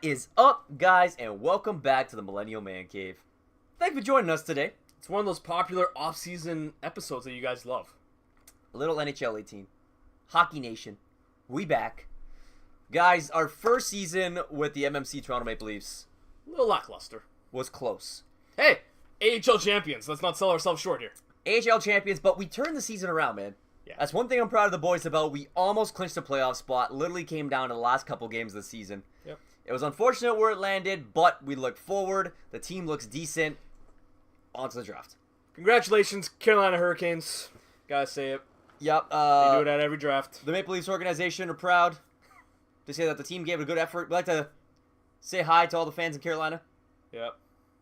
is up, guys, and welcome back to the Millennial ManCave. Thanks for joining us today. It's one of those popular off-season episodes that you guys love. A little NHL 18. Hockey Nation. We back. Guys, our first season with the MMC Toronto Maple Leafs A little lackluster. was close. Hey, AHL champions. Let's not sell ourselves short here. AHL champions, but we turned the season around, man. Yeah. That's one thing I'm proud of the boys about. We almost clinched a playoff spot. Literally came down to the last couple games of the season. Yep. It was unfortunate where it landed, but we look forward. The team looks decent. On to the draft. Congratulations, Carolina Hurricanes. Gotta say it. Yep. They do it at every draft. The Maple Leafs organization are proud to say that the team gave it a good effort. We'd like to say hi to all the fans in Carolina. Yep.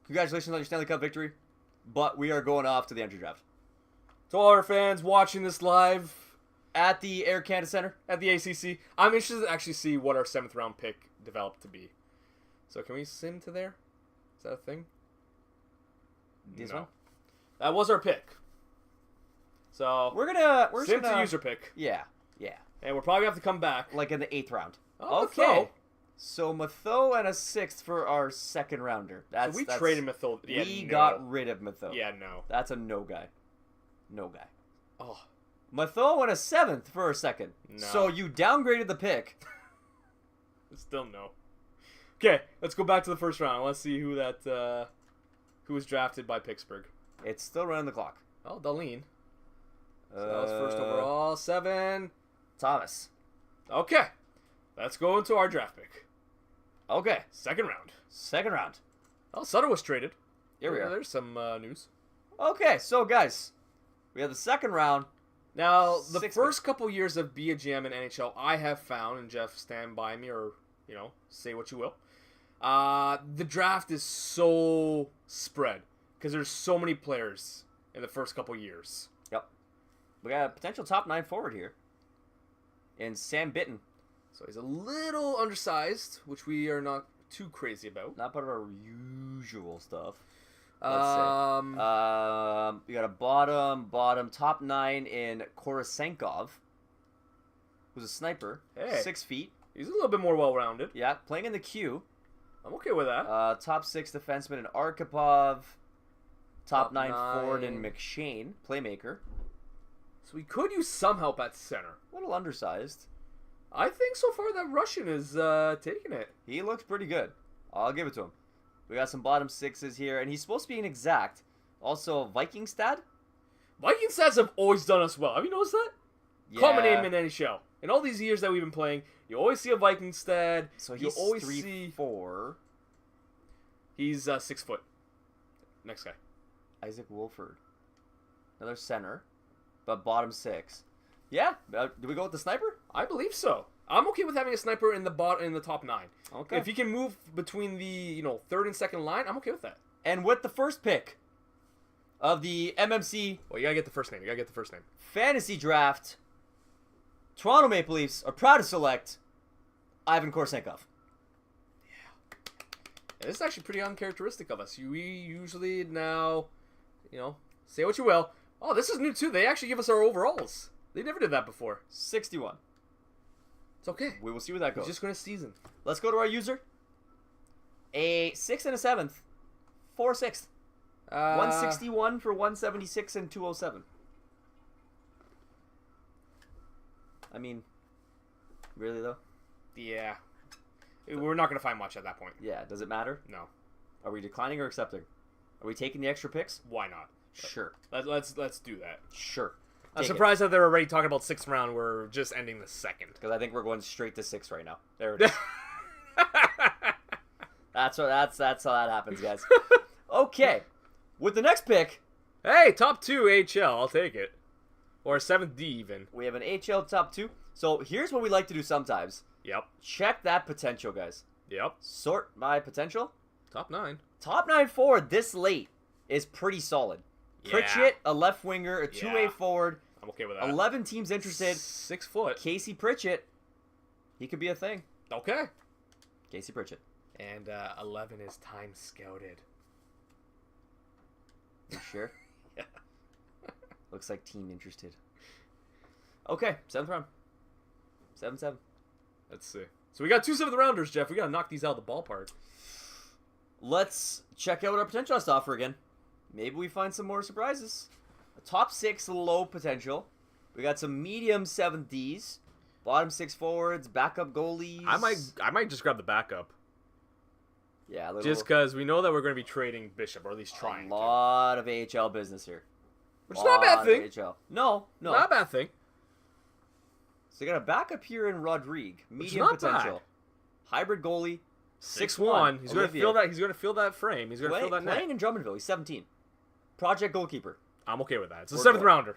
Congratulations on your Stanley Cup victory. But we are going off to the entry draft. To all our fans watching this live At the Air Canada Center. at the ACC, I'm interested to actually see what our 7th round pick developed to be. So can we sim to there? Is that a thing? This No. one? That was our pick. So We're gonna sim to user pick. Yeah. And we'll probably have to come back. Like in the 8th round. Oh, Okay. Matho. So Matho and a 6th for our second rounder. So we traded Matho. Yeah, We no. got rid of Matho. Yeah, no. That's a no guy. No guy. Oh, Matho and a 7th for a second. No. So you downgraded the pick. still no. Okay, let's go back to the first round. Let's see who was drafted by Pittsburgh. It's still running the clock. Oh, Darlene. So that was first overall. 7. Thomas. Okay, let's go into our draft pick. Okay. Second round. Second round. Oh, Sutter was traded. Here we are. There's some news. Okay, so guys, we have the second round. Now, the Sixth first couple years of Be a GM in NHL, I have found, and Jeff, stand by me or, say what you will. The draft is so spread because there's so many players in the first couple years. Yep. We got a potential top 9 forward here. And Sam Bitten. So he's a little undersized, which we are not too crazy about. Not part of our usual stuff. We Um, got a bottom top 9 in Korosenkov, who's a sniper. Hey. 6 feet. he's a little bit more well-rounded. Yeah, playing in the Q. I'm okay with that. Top 6 defenseman in Arkhipov. Top 9 forward in 9. McShane, playmaker. So we could use some help at center. A little undersized. I think so far that Russian is taking it. He looks pretty good. I'll give it to him. We got some bottom 6s here, and he's supposed to be an exact. Also, Vikingstad? Viking stats have always done us well. Have you noticed that? Yeah. Common name in NHL. In all these years that we've been playing, you always see a Viking stat. So you he's always 3'4". He's 6 foot. Next guy. Isaac Wolford. Another center, but bottom 6. Yeah. Do we go with the sniper? I believe so. I'm okay with having a sniper in the top 9. Okay. If he can move between the 3rd and 2nd line, I'm okay with that. And with the first pick of the MMC Well, you gotta get the first name. Fantasy Draft, Toronto Maple Leafs are proud to select Ivan Korosenkov. And this is actually pretty uncharacteristic of us. We usually now, say what you will. Oh, this is new too. They actually give us our overalls. They never did that before. 61. It's okay. We will see where that We're goes. just going to season. Let's go to our user. A 6 and a 7th. 4 6th. 161 for 176 and 207. I mean, really though? Yeah. We're not going to find much at that point. Yeah, does it matter? No. Are we declining or accepting? Are we taking the extra picks? Why not? Sure. Let's do that. Sure. I'm surprised that they're already talking about 6th round. We're just ending the 2nd. Because I think we're going straight to 6 right now. There it is. That's how that happens, guys. Okay. With the next pick, Hey, top 2 HL. I'll take it. Or 7th D even. we have an HL top 2. So here's what we like to do sometimes. Yep. Check that potential, guys. Yep. Sort my potential. Top 9. Top 9 forward this late is pretty solid. Yeah. Pritchett, a left winger, a two-way forward. I'm okay with that. 11 teams interested. 6 foot. Casey Pritchett, he could be a thing. Okay. Casey Pritchett. And 11 is time scouted. You sure? Yeah. Looks like team interested. Okay, 7th round. 7-7. Let's see. So we got 2 7th rounders, Jeff. We got to knock these out of the ballpark. Let's check out what our potential has to offer again. Maybe we find some more surprises. A top 6 low potential. We got some medium 7th Ds. Bottom 6 forwards, backup goalies. I might just grab the backup. Yeah, just because we know that we're going to be trading Bishop, or at least trying. A lot of AHL business here. Which is not a bad thing. AHL. No. Not a bad thing. So you got a backup here in Rodrigue. Medium potential. Bad. Hybrid goalie. 6'1". He's going to feel that. He's going to feel that frame. He's going to feel that net. Playing in Drummondville. He's 17. Project goalkeeper. I'm okay with that. It's a 7th rounder.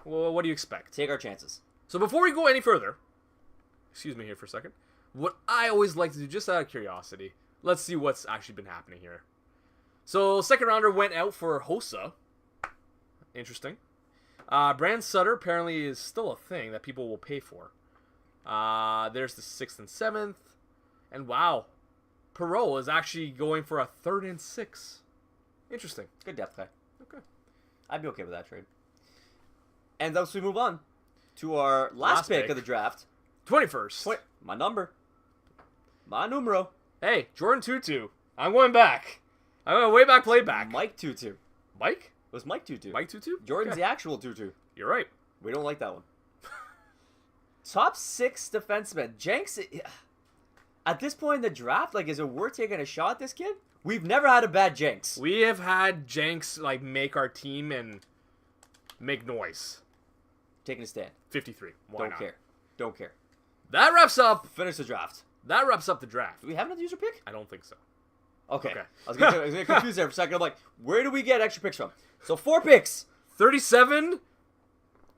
Well, what do you expect? Take our chances. So before we go any further, excuse me here for a second. What I always like to do, just out of curiosity, let's see what's actually been happening here. So 2nd rounder went out for Hossa. Interesting. Brand Sutter apparently is still a thing that people will pay for. There's the 6th and 7th. And wow, Perot is actually going for a 3rd and 6. Interesting. Good depth guy. Okay. I'd be okay with that trade. And thus we move on to our last pick of the draft. 21st. My number. My numero. Hey, Jordan Tutu. I'm going back. I'm going way back, play back. Mike Tutu. Mike? It was Mike Tutu. Mike Tutu? Jordan's the actual Tutu. You're right. We don't like that one. Top 6 defenseman. Jenks. At this point in the draft, like, is it worth taking a shot at this kid? We've never had a bad Jenks. We have had Jenks, like, make our team and make noise. Taking a stand. 53. Why not? Don't care. That wraps up. Finish the draft. That wraps up the draft. Do we have another user pick? I don't think so. Okay. I was getting confused there for a second. I'm like, where do we get extra picks from? So 4 picks. 37.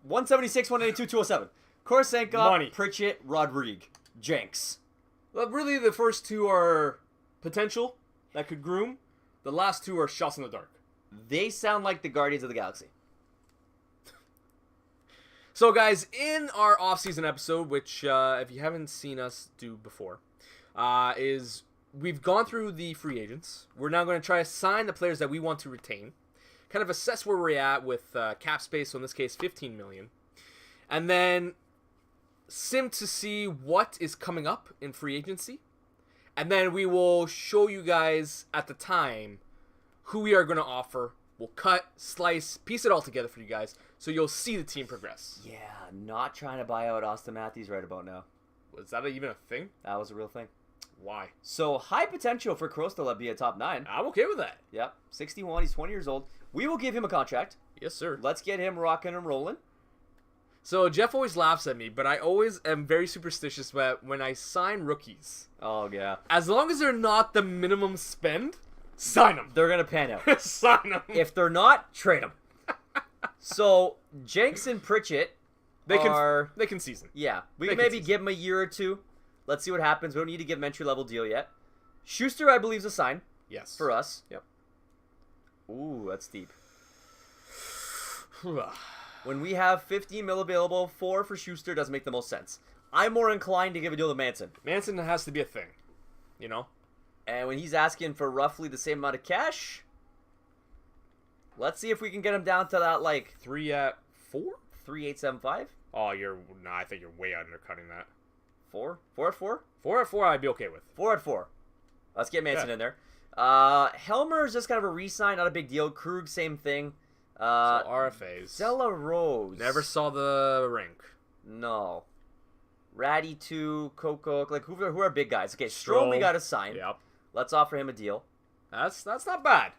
176, 182, 207. Korsenko, Money. Pritchett, Rodrigue, Jenks. Well, really, the first 2 are potential that could groom. The last 2 are shots in the dark. They sound like the Guardians of the Galaxy. So, guys, in our off-season episode, which, if you haven't seen us do before, is we've gone through the free agents. We're now going to try to sign the players that we want to retain, kind of assess where we're at with cap space, so in this case, $15 million, and then sim to see what is coming up in free agency, and then we will show you guys at the time who we are going to offer. We'll cut, slice, piece it all together for you guys, so you'll see the team progress. Yeah, not trying to buy out Austin Matthews right about now. Was that even a thing? That was a real thing. Why? So, high potential for Kroos to be a top 9. I'm okay with that. Yep, 61, he's 20 years old. We will give him a contract. Yes, sir. Let's get him rocking and rolling. So, Jeff always laughs at me, but I always am very superstitious when I sign rookies. Oh, yeah. As long as they're not the minimum spend, sign them. They're going to pan out. Sign them. If they're not, trade them. So, Jenks and Pritchett They can season. Yeah. We can maybe give them a year or 2. Let's see what happens. We don't need to give them entry-level deal yet. Schuster, I believe, is a sign. Yes. For us. Yep. Ooh, that's deep. When we have 15 mil available, 4 for Schuster doesn't make the most sense. I'm more inclined to give a deal to Manson. Manson has to be a thing. You know? And when he's asking for roughly the same amount of cash, let's see if we can get him down to that, like... 3 at 4? 3.875? Oh, I think you're way undercutting that. 4? 4 at 4? 4 at 4 I'd be okay with. 4 at 4. Let's get Manson in there. Helmer is just kind of a re-sign, not a big deal. Krug, same thing. So RFAs. Stella Rose. Never saw the rink. No. Ratty 2, Kokok, like who are big guys? Okay, Strome we got to sign. Yep. Let's offer him a deal. That's not bad.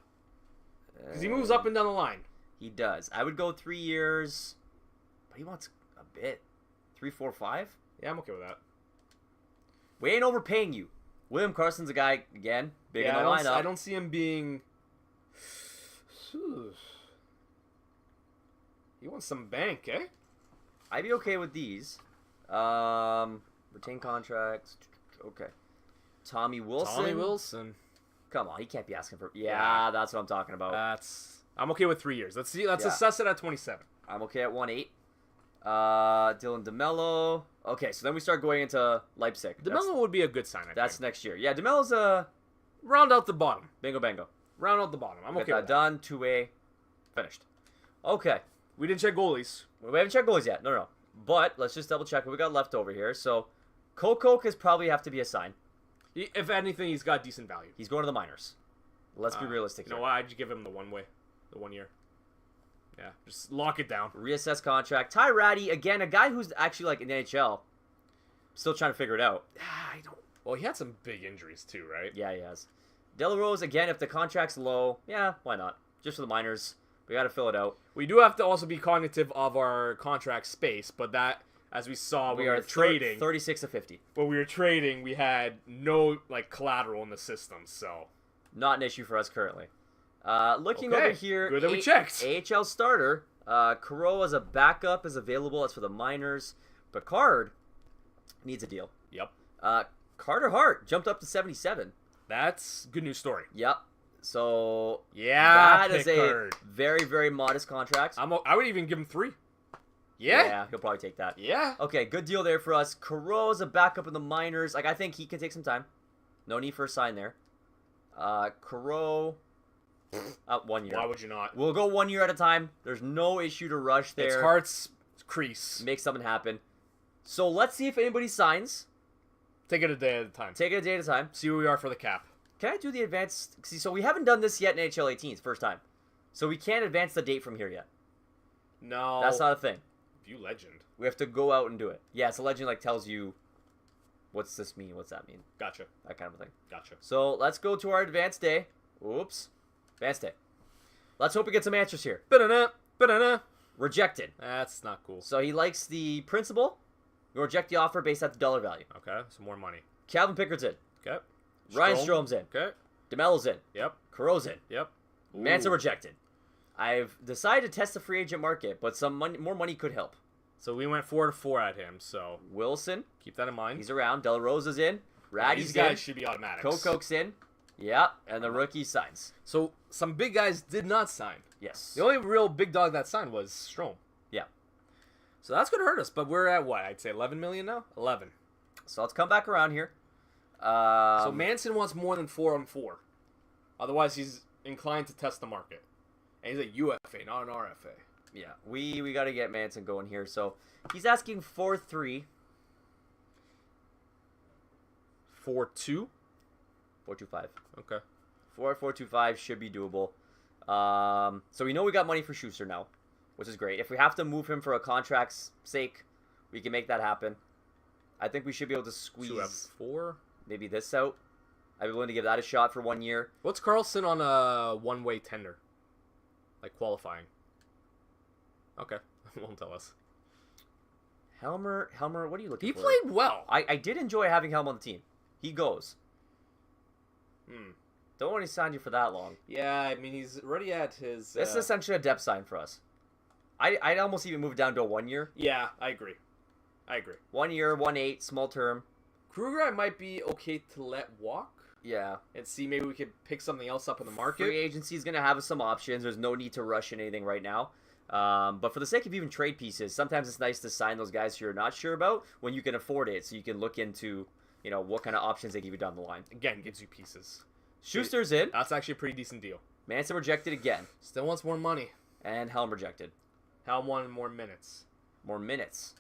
Because he moves up and down the line. He does. I would go 3 years, but he wants a bit. 3, 4, 5? Yeah, I'm okay with that. We ain't overpaying you. William Carson's a guy, again, big in the lineup. I don't see him being... He wants some bank, eh? I'd be okay with these. Retain contracts. Okay. Tommy Wilson. Come on, he can't be asking for... Yeah, that's what I'm talking about. I'm okay with 3 years. Let's assess it at 27. I'm okay at 1.8. Dylan DeMello. Okay, so then we start going into Leipzig. DeMello would be a good sign, I That's think. next year. Yeah, DeMello's a... Round out the bottom. Bingo bango. Round out the bottom. I'm okay with that. Done. 2A. Finished. Okay. We didn't check goalies. We haven't checked goalies yet. No. But let's just double check what we got left over here. So, Kokok is probably have to be a sign. If anything, he's got decent value. He's going to the minors. Let's be realistic You know here. what? I'd give him the 1 year. Yeah, just lock it down. Reassess contract. Ty Ratty, again, a guy who's actually like in the NHL. Still trying to figure it out. I don't. Well, he had some big injuries too, right? Yeah, he has. Delarose, again, if the contract's low, yeah, why not? Just for the minors. We got to fill it out. We do have to also be cognitive of our contract space, but that, as we saw when we were trading, 36 to 50. When we were trading, we had no collateral in the system, so not an issue for us currently. Looking over here, good that we checked. AHL starter. Caro as a backup is available. That's for the minors. Picard needs a deal. Yep. Carter Hart jumped up to 77. That's good news story. Yep. So yeah, that is a very, very modest contract. I would even give him 3. Yeah, he'll probably take that. Yeah. Okay, good deal there for us. Caro is a backup in the minors. Like, I think he can take some time. No need for a sign there. Caro, 1 year. Why would you not? We'll go 1 year at a time. There's no issue to rush there. It's Hart's crease. Make something happen. So let's see if anybody signs. Take it a day at a time. Take it a day at a time. See where we are for the cap. Can I do the advanced? See, so we haven't done this yet in NHL 18. It's first time. So we can't advance the date from here yet. No. That's not a thing. View legend. We have to go out and do it. Yeah, it's a legend like tells you what's this mean, what's that mean. Gotcha. That kind of thing. Gotcha. So let's go to our advanced day. Oops. Advanced day. Let's hope we get some answers here. Ba-da-na, ba-da-na. Rejected. That's not cool. So he likes the principal. We'll reject the offer based on the dollar value. Okay, some more money. Calvin Pickard's in. Okay. Ryan Strome's in. Okay. DeMello's in. Yep. Caro's in. Yep. Manson rejected. I've decided to test the free agent market, but some more money could help. So we went 4-4 at him, so Wilson. keep that in mind. He's around. De La Rosa's in. Ratty's These guys in. should be automatics. Kokok's in. Yep. And the rookie signs. So some big guys did not sign. Yes. The only real big dog that signed was Strome. Yeah. So that's going to hurt us, but we're at what? I'd say 11 million now? 11. So let's come back around here. So Manson wants more than 4-on-4. Otherwise, he's inclined to test the market. And he's a UFA, not an RFA. Yeah, we got to get Manson going here. So he's asking 4-3. 4-2? 4-2-5. Okay. 4-4-2-5 should be doable. So we know we got money for Schuster now, which is great. If we have to move him for a contract's sake, we can make that happen. I think we should be able to squeeze 4. maybe this out. I'd be willing to give that a shot for 1 year. What's Carlson on a one-way tender? Like qualifying. Okay. Won't tell us. Helmer, what are you looking He for? played well. I did enjoy having Helm on the team. He goes. Don't want to sign you for that long. Yeah, I mean, he's already at his... This is essentially a depth sign for us. I'd almost even move it down to a 1 year. Yeah, I agree. 1 year, 1.8, small term. Kruger, I might be okay to let walk. Yeah. And see, maybe we could pick something else up in the market. Free agency is going to have us some options. There's no need to rush in anything right now. But for the sake of even trade pieces, sometimes it's nice to sign those guys you're not sure about when you can afford it, so you can look into, what kind of options they give you down the line. Again, gives you pieces. Schuster's in. That's actually a pretty decent deal. Manson rejected again. Still wants more money. And Helm rejected. Helm wanted more minutes. More minutes.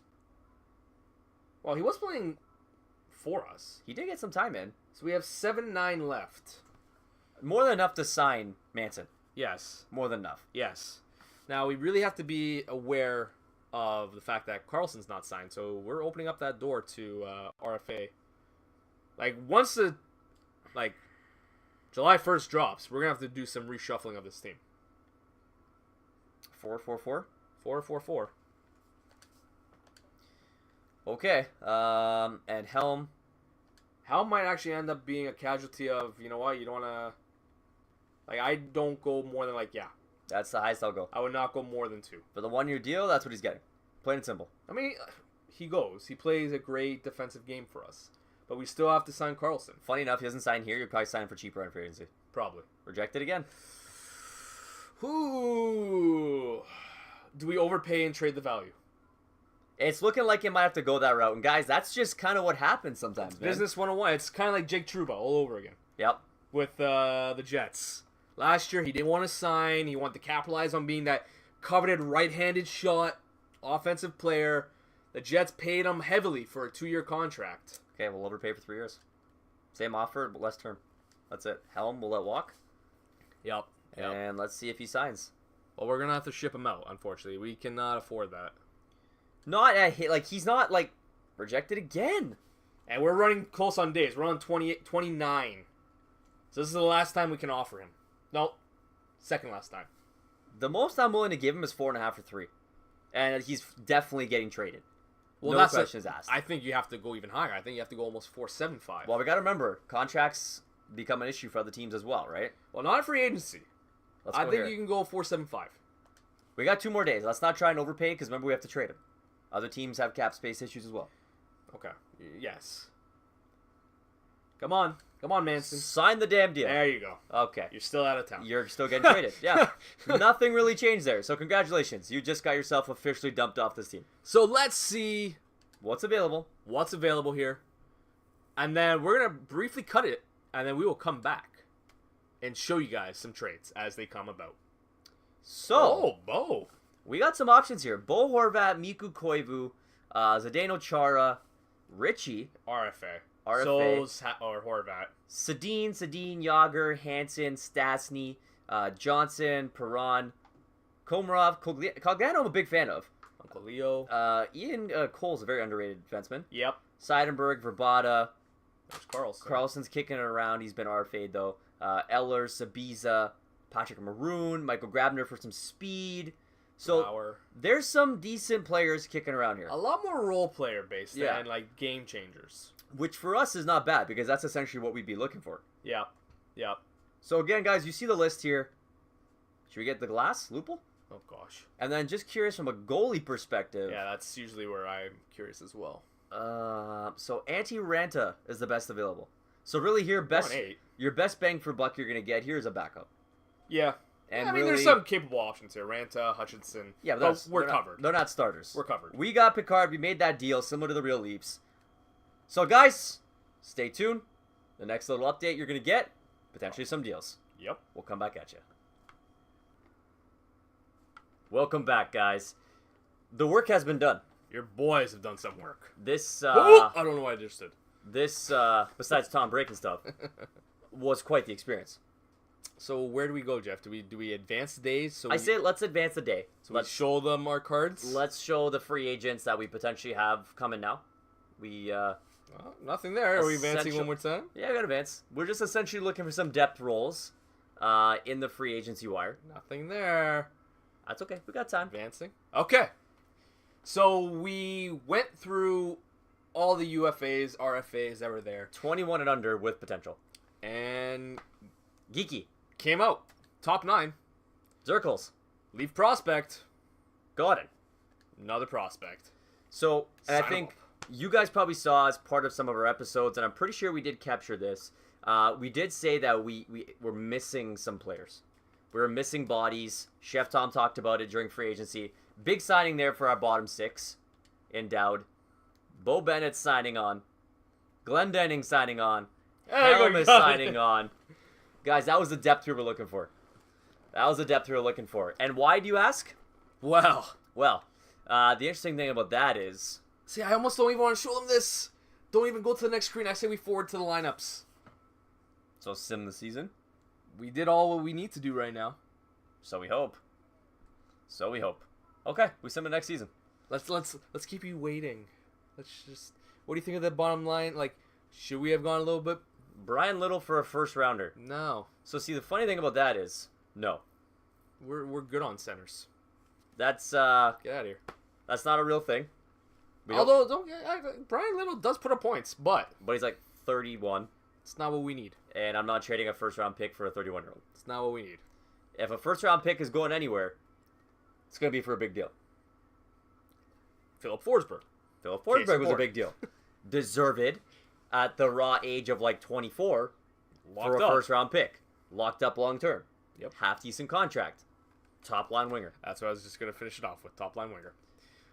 Well, he was playing for us. He did get some time in. So we have 7-9 left. More than enough to sign Manson. Yes. More than enough. Yes. Now, we really have to be aware of the fact that Carlson's not signed. So we're opening up that door to RFA. Once the July 1st drops, we're going to have to do some reshuffling of this team. 4-4-4? 4-4-4. Okay. And Helm. Helm might actually end up being a casualty of, you know what, you don't want to... I don't go more than, That's the highest I'll go. I would not go more than 2. For the 1 year deal, that's what he's getting. Plain and simple. I mean, he goes. He plays a great defensive game for us. But we still have to sign Carlson. Funny enough, he doesn't sign here. You'll probably sign for cheaper on free agency. Probably. Rejected again. Ooh. Do we overpay and trade the value? It's looking like it might have to go that route. And guys, that's just kind of what happens sometimes, man. Business 101. It's kind of like Jake Trouba all over again. Yep. With the Jets. Last year, he didn't want to sign. He wanted to capitalize on being that coveted right-handed shot offensive player. The Jets paid him heavily for a 2-year contract. Okay, we'll overpay for 3 years. Same offer, but less term. That's it. Helm, we'll let walk. Yep. And let's see if he signs. Well, we're going to have to ship him out, unfortunately. We cannot afford that. He's not, like, rejected again. And we're running close on days. We're on 29. So this is the last time we can offer him. No, second last time. The most I'm willing to give him is 4.5 for 3. And he's definitely getting traded. Well, no questions asked. I think you have to go even higher. I think you have to go almost 4.75. Well, we got to remember, contracts become an issue for other teams as well, right? Well, not a free agency. I think here. you can go 4.75. We got 2 more days. Let's not try and overpay because remember we have to trade him. Other teams have cap space issues as well. Okay. Yes. Come on, Manson. Sign the damn deal. There you go. Okay. You're still out of town. You're still getting traded. Yeah. Nothing really changed there. So congratulations. You just got yourself officially dumped off this team. So let's see what's available. What's available here. And then we're going to briefly cut it. And then we will come back and show you guys some trades as they come about. So. Bo. We got some options here. Bo Horvat, Miku Koivu, Zdeno Chara, Richie. RFA. RFA. Or Horvat. Sedin, Yager, Hansen, Stastny, Johnson, Perron, Komarov, Cogliano I'm a big fan of. Uncle Leo. Ian Cole's a very underrated defenseman. Yep. Seidenberg, Verbata. There's Carlson. Carlson's kicking it around. He's been RFA'd though. Eller, Sabiza, Patrick Maroon, Michael Grabner for some speed. So there's some decent players kicking around here. A lot more role player based than like game changers. Which for us is not bad because that's essentially what we'd be looking for. Yeah. Yeah. So again, guys, you see the list here. Should we get the glass, Lupul? Oh gosh. And then just curious from a goalie perspective. Yeah, that's usually where I'm curious as well. So Antti Ranta is the best available. So really here, your best bang for buck you're gonna get here is a backup. Yeah. And I mean, there's some capable options here. Ranta, Hutchinson. Yeah, but we're covered. They're not starters. We're covered. We got Picard. We made that deal similar to the Real Leafs. So, guys, stay tuned. The next little update you're going to get, potentially some deals. Yep. We'll come back at you. Welcome back, guys. The work has been done. Your boys have done some work. This, I don't know what I just did. This, besides Tom breaking stuff, was quite the experience. So where do we go, Jeff? Do we advance the days? So I say let's advance the day. So let's show them our cards. Let's show the free agents that we potentially have coming now. We nothing there. Are we advancing one more time? Yeah, we got to advance. We're just essentially looking for some depth roles in the free agency wire. Nothing there. That's okay. We got time. Advancing. Okay. So we went through all the UFAs, RFAs that were there. 21 and under with potential. And Geeky came out. Top 9. Zirkles. Leaf prospect. Got it. Another prospect. So, and I think you guys probably saw as part of some of our episodes, and I'm pretty sure we did capture this. We did say that we were missing some players. We were missing bodies. Chef Tom talked about it during free agency. Big signing there for our bottom 6 in Dowd. Bo Bennett signing on. Glendening signing on. Helm is signing on. Guys, that was the depth we were looking for. And why do you ask? Well, the interesting thing about that is... See, I almost don't even want to show them this. Don't even go to the next screen. I say we forward to the lineups. So sim the season? We did all what we need to do right now. So we hope. Okay, we sim the next season. Let's keep you waiting. Let's just... What do you think of the bottom line? Like, should we have gone a little bit... Brian Little for a first rounder. No. So see, the funny thing about that is, no. We're good on centers. That's get out of here. That's not a real thing. Although Brian Little does put up points, but he's like 31. It's not what we need. And I'm not trading a first round pick for a 31-year-old. It's not what we need. If a first round pick is going anywhere, it's going to be for a big deal. Philip Forsberg was a big deal. Deserved at the raw age of like 24 for a first round pick. Locked up long term. Yep. Half decent contract. Top line winger. That's what I was just going to finish it off with. Top line winger.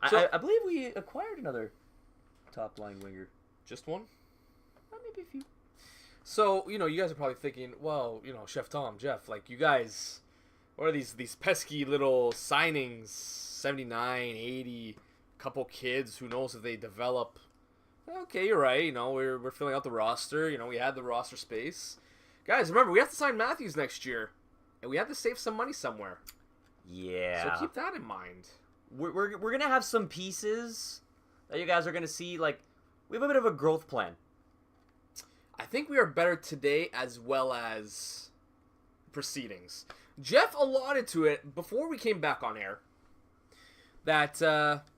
I believe we acquired another top line winger. Just one? Maybe a few. So, you guys are probably thinking, well, Chef Tom, Jeff, like, you guys, what are these pesky little signings, 79, 80, couple kids. Who knows if they develop? Okay, you're right. You know, we're filling out the roster. You know, we had the roster space. Guys, remember, we have to sign Matthews next year. And we have to save some money somewhere. Yeah. So keep that in mind. We're going to have some pieces that you guys are going to see. Like, we have a bit of a growth plan. I think we are better today as well as proceedings. Jeff allotted to it before we came back on air that,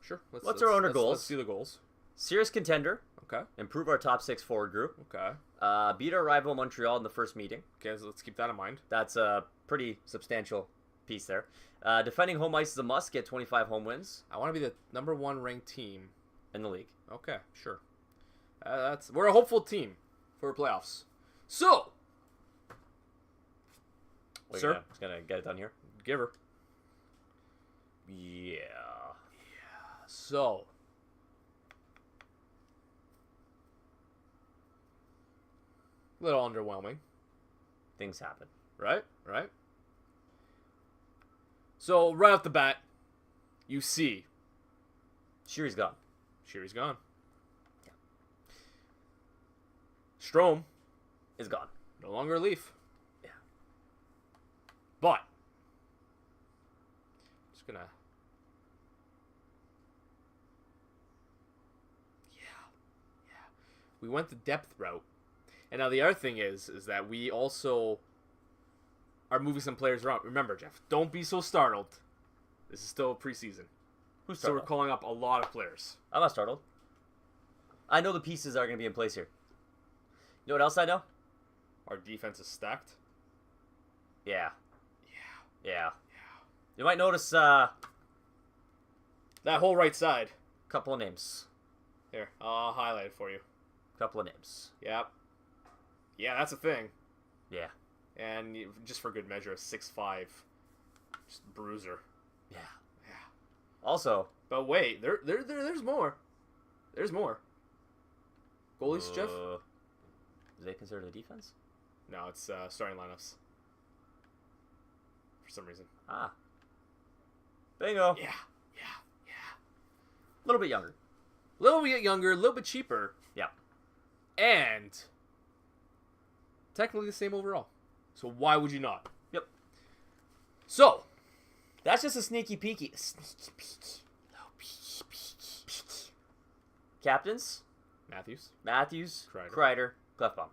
sure. What's our owner goals? Let's see the goals. Serious contender. Okay. Improve our top 6 forward group. Okay. Beat our rival Montreal in the first meeting. Okay, so let's keep that in mind. That's a pretty substantial piece there. Defending home ice is a must. Get 25 home wins. I want to be the number 1 ranked team in the league. Okay, sure. We're a hopeful team for playoffs. So, sir, just gonna get it done here. Give her. Yeah. So, a little underwhelming. Things happen. Right? So, right off the bat, you see Sheary's gone. Sheary's gone. Yeah. Strome is gone. no longer a Leaf. Yeah. But, just gonna... Yeah. We went the depth route. And now the other thing is that we also are moving some players around. Remember, Jeff, don't be so startled. This is still preseason. Who's So startled? we're calling up a lot of players. I'm not startled. I know the pieces are going to be in place here. You know what else I know? Our defense is stacked. Yeah. Yeah. You might notice a That whole right side. couple of names. Here, I'll highlight it for you. Couple of names. Yep. Yeah, that's a thing. Yeah. And just for good measure, a 6'5", just bruiser. Yeah. Yeah. Also, But wait, there's more. There's more. Goalies, Jeff? Is they considered a defense? No, it's starting lineups. For some reason. Ah. Bingo. Yeah. A little bit younger. A little bit younger, a little bit cheaper, Yeah. and technically the same overall. So why would you not? Yep. So, That's just a sneaky peeky. Sneaky peeky. Little peeky. Captains? Matthews, Kreider, Clefbaum. Done.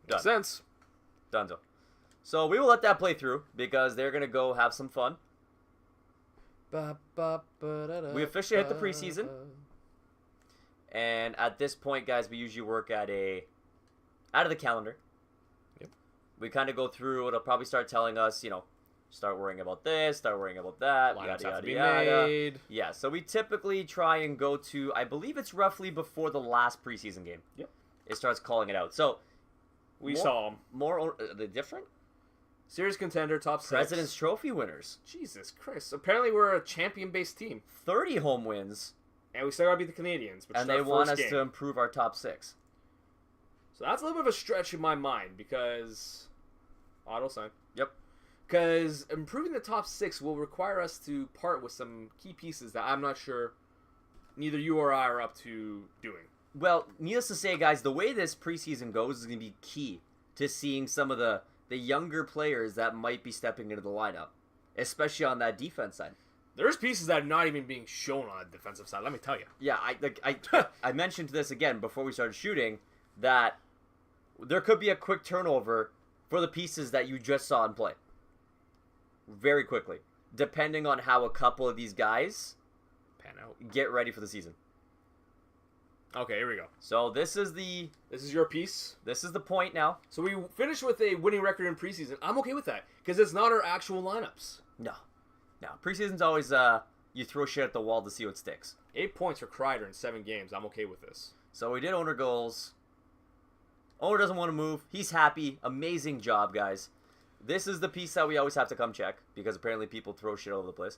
makes sense. Dunzo. So we will let that play through because they're going to go have some fun. We officially hit the preseason. And at this point, guys, we usually work out of the calendar. Yep. We kind of go through. It'll probably start telling us, start worrying about this, start worrying about that. Lineups yada, have to be yada, yada. made. Yeah, so we typically try and go to, I believe it's roughly before the last preseason game. Yep. It starts calling it out. So We more- saw them. More, the different? Series contender, top 6. President's Trophy winners. Jesus Christ. Apparently we're a champion-based team. 30 home wins, And we still gotta beat the Canadians. Which and is our they want first us game. to improve our top 6. So that's a little bit of a stretch in my mind because... Auto sign. Yep. Because improving the top 6 will require us to part with some key pieces that I'm not sure neither you or I are up to doing. Well, needless to say, guys, the way this preseason goes is going to be key to seeing some of the younger players that might be stepping into the lineup, especially on that defense side. There's pieces that are not even being shown on the defensive side, let me tell you. Yeah, I mentioned this again before we started shooting that there could be a quick turnover for the pieces that you just saw in play. Very quickly, depending on how a couple of these guys Pan out. get ready for the season. Okay, here we go. So this is your piece. the point now. So we finished with a winning record in preseason. I'm okay with that because it's not our actual lineups. No. Preseason's always you throw shit at the wall to see what sticks. 8 points for Kreider in 7 games. I'm okay with this. So we did owner goals. Owner doesn't want to move. He's happy. Amazing job, guys. This is the piece that we always have to come check because apparently people throw shit all over the place.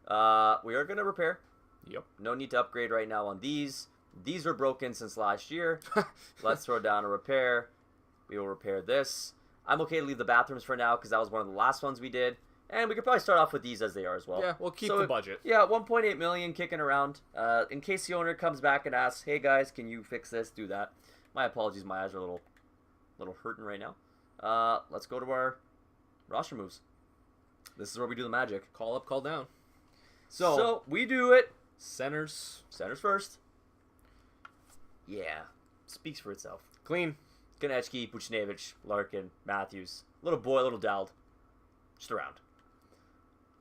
We are going to repair. Yep. No need to upgrade right now on these. These were broken since last year. Let's throw down a repair. We will repair this. I'm okay to leave the bathrooms for now because that was one of the last ones we did. And we could probably start off with these as they are as well. Yeah, we'll keep the budget. Yeah, 1.8 million kicking around. In case the owner comes back and asks, "Hey guys, can you fix this? Do that." My apologies, my eyes are a little hurting right now. Let's go to our roster moves. This is where we do the magic. Call up, call down. So we do it. Centers first. Yeah, speaks for itself. clean. Konechny, Buchnevich, Larkin, Matthews. Little boy, little Dowd. Just around.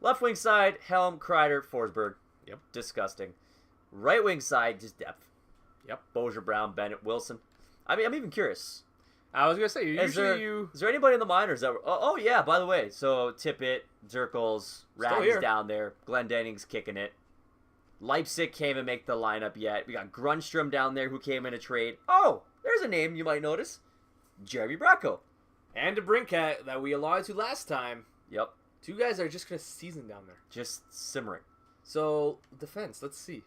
Left wing side, Helm, Kreider, Forsberg. Yep. Disgusting. Right wing side, just depth. Yep. Bozier, Brown, Bennett, Wilson. I mean, I'm even curious. I was gonna say Is there anybody in the minors that were? Oh yeah, by the way, so Tippett, Zirkles, Rags down there. Glendening's kicking it. Leipzig can't even make the lineup yet. We got Grunstrom down there who came in a trade. Oh, there's a name you might notice. Jeremy Bracco. And DeBrincat that we alluded to last time. Yep. Two guys that are just gonna season down there. Just simmering. So defense, let's see.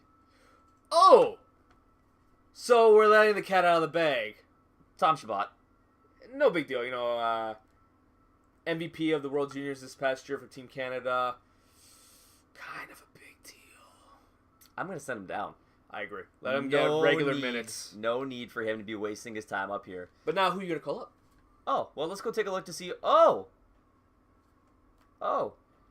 Oh, so we're letting the cat out of the bag. Tom Shabbat. No big deal, MVP of the World Juniors this past year for Team Canada. Kind of a big deal. I'm going to send him down. I agree. Let him get regular minutes. No need for him to be wasting his time up here. But now who are you going to call up? Oh, well, let's go take a look to see.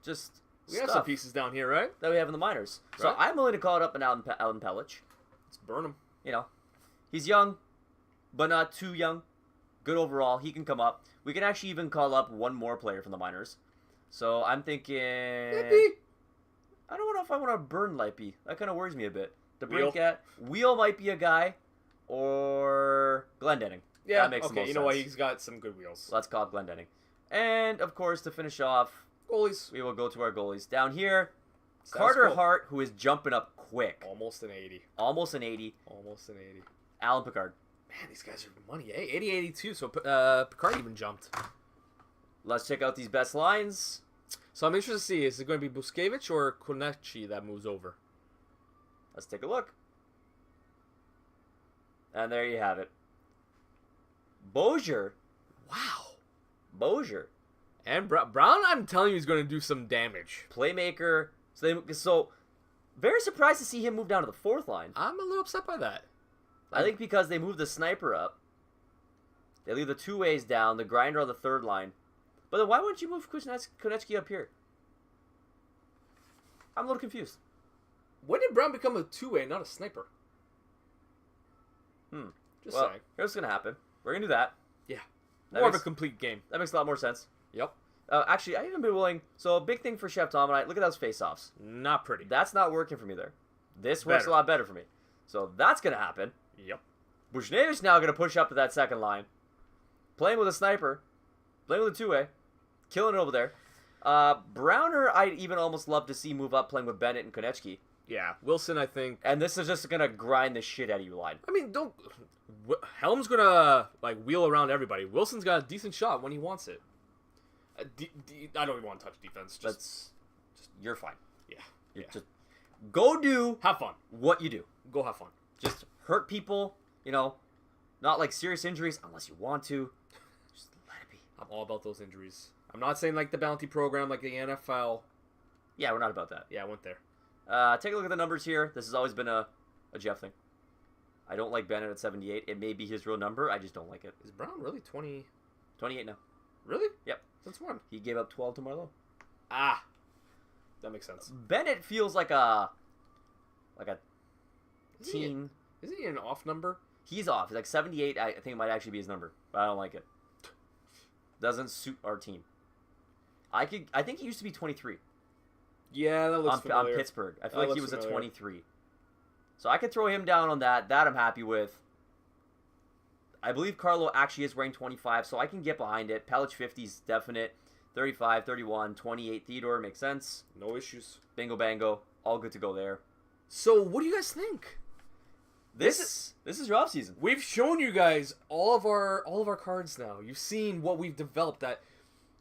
Just we have some pieces down here, right? That we have in the minors. Right. So I'm willing to call it up and Alan Pellich. Let's burn him. He's young, but not too young. Good overall. He can come up. We can actually even call up one more player from the minors. So I'm thinking... Lippy. I don't know if I want to burn Lippy. That kind of worries me a bit. DeBrincat. Wheel might be a guy. Or Glendening. Yeah, that makes the most you know what? He's got some good wheels. Let's call it Glendening. And, of course, to finish off... Goalies. We will go to our goalies. Down here, Carter Hart, who is jumping up quick. Almost an 80. Almost an 80. Alan Picard. Man, these guys are money, eh? 80-82, so Picard even jumped. Let's check out these best lines. So I'm interested to see, is it going to be Buszkiewicz or Konechny that moves over? Let's take a look. And there you have it. Bozier. Wow. Bozier. And Brown, I'm telling you, he's going to do some damage. Playmaker. So very surprised to see him move down to the fourth line. I'm a little upset by that. I think because they moved the sniper up. They leave the two ways down, the grinder on the third line. But then why wouldn't you move Konechny up here? I'm a little confused. When did Brown become a two-way, not a sniper? Just saying. Here's what's going to happen. We're going to do that. Yeah. More of a complete game. That makes a lot more sense. Yep. Actually, I even be willing... So, a big thing for Chef Tom and I... Look at those face-offs. Not pretty. That's not working for me there. This works a lot better for me. So, that's going to happen. Yep. Buchnevich now going to push up to that second line. Playing with a sniper. Playing with a two-way. Killing it over there. Browner, I'd even almost love to see move up playing with Bennett and Konechny. Yeah. Wilson, I think... And this is just going to grind the shit out of you line. I mean, Helm's going to, wheel around everybody. Wilson's got a decent shot when he wants it. I don't even want to touch defense. Just you're fine. Yeah. Just go do... Have fun. What you do. Go have fun. Just hurt people, not like serious injuries unless you want to. Just let it be. I'm all about those injuries. I'm not saying like the bounty program, like the NFL. Yeah, we're not about that. Yeah, I went there. Take a look at the numbers here. This has always been a Jeff thing. I don't like Bennett at 78. It may be his real number. I just don't like it. Is Brown really 20? 28 now. Really? Yep. Since when? He gave up 12 to Marleau. Ah. That makes sense. Bennett feels like a teen. Isn't he an off number? He's off. He's like 78. I think it might actually be his number, but I don't like it. Doesn't suit our team. I think he used to be 23. Yeah, that looks familiar. On Pittsburgh. I feel like he was a 23. So I could throw him down on that. That I'm happy with. I believe Carlo actually is wearing 25, so I can get behind it. Pellich 50 is definite. 35, 31, 28 Theodore makes sense. No issues. Bingo bango. All good to go there. So what do you guys think? This is your off season. We've shown you guys all of our cards now. You've seen what we've developed. That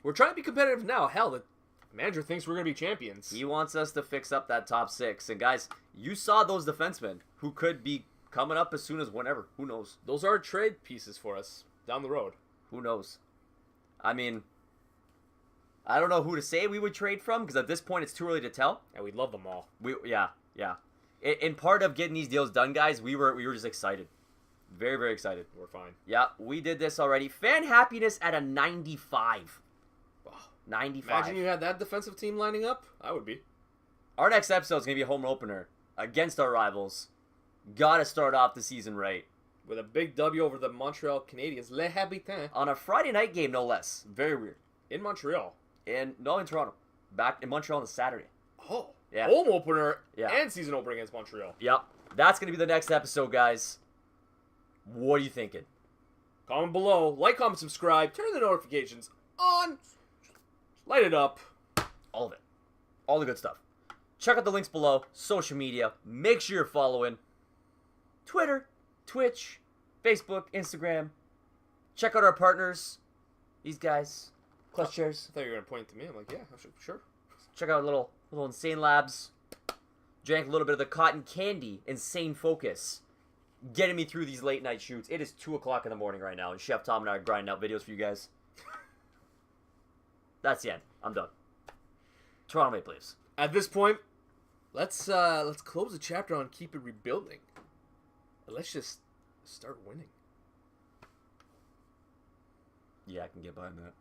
we're trying to be competitive now. Hell, the manager thinks we're going to be champions. He wants us to fix up that top six. And guys, you saw those defensemen who could be coming up as soon as whenever. Who knows? Those are trade pieces for us down the road. Who knows? I mean, I don't know who to say we would trade from because at this point it's too early to tell. And we love them all. Yeah. In part of getting these deals done, guys, we were just excited. Very, very excited. We're fine. Yeah, we did this already. Fan happiness at a 95. Wow. 95. Imagine you had that defensive team lining up. I would be. Our next episode is going to be a home opener against our rivals. Got to start off the season right. With a big W over the Montreal Canadiens. Les Habitants. On a Friday night game, no less. Very weird. In Montreal. In Toronto. Back in Montreal on a Saturday. Oh. Yeah. Home opener Yeah. and season opener against Montreal. Yep. That's going to be the next episode, guys. What are you thinking? Comment below. Like, comment, subscribe. Turn the notifications on. Light it up. All of it. All the good stuff. Check out the links below. Social media. Make sure you're following Twitter, Twitch, Facebook, Instagram. Check out our partners. These guys. Clutch Chairz. I thought you were going to point to me. I'm like, yeah, sure. Check out little Insane Labs. Drank a little bit of the cotton candy. Insane Focus. Getting me through these late night shoots. It is 2 o'clock in the morning right now, and Chef Tom and I are grinding out videos for you guys. That's the end. I'm done. Toronto Maple Leafs. At this point, let's close the chapter on keep it rebuilding. Let's just start winning. Yeah, I can get behind that.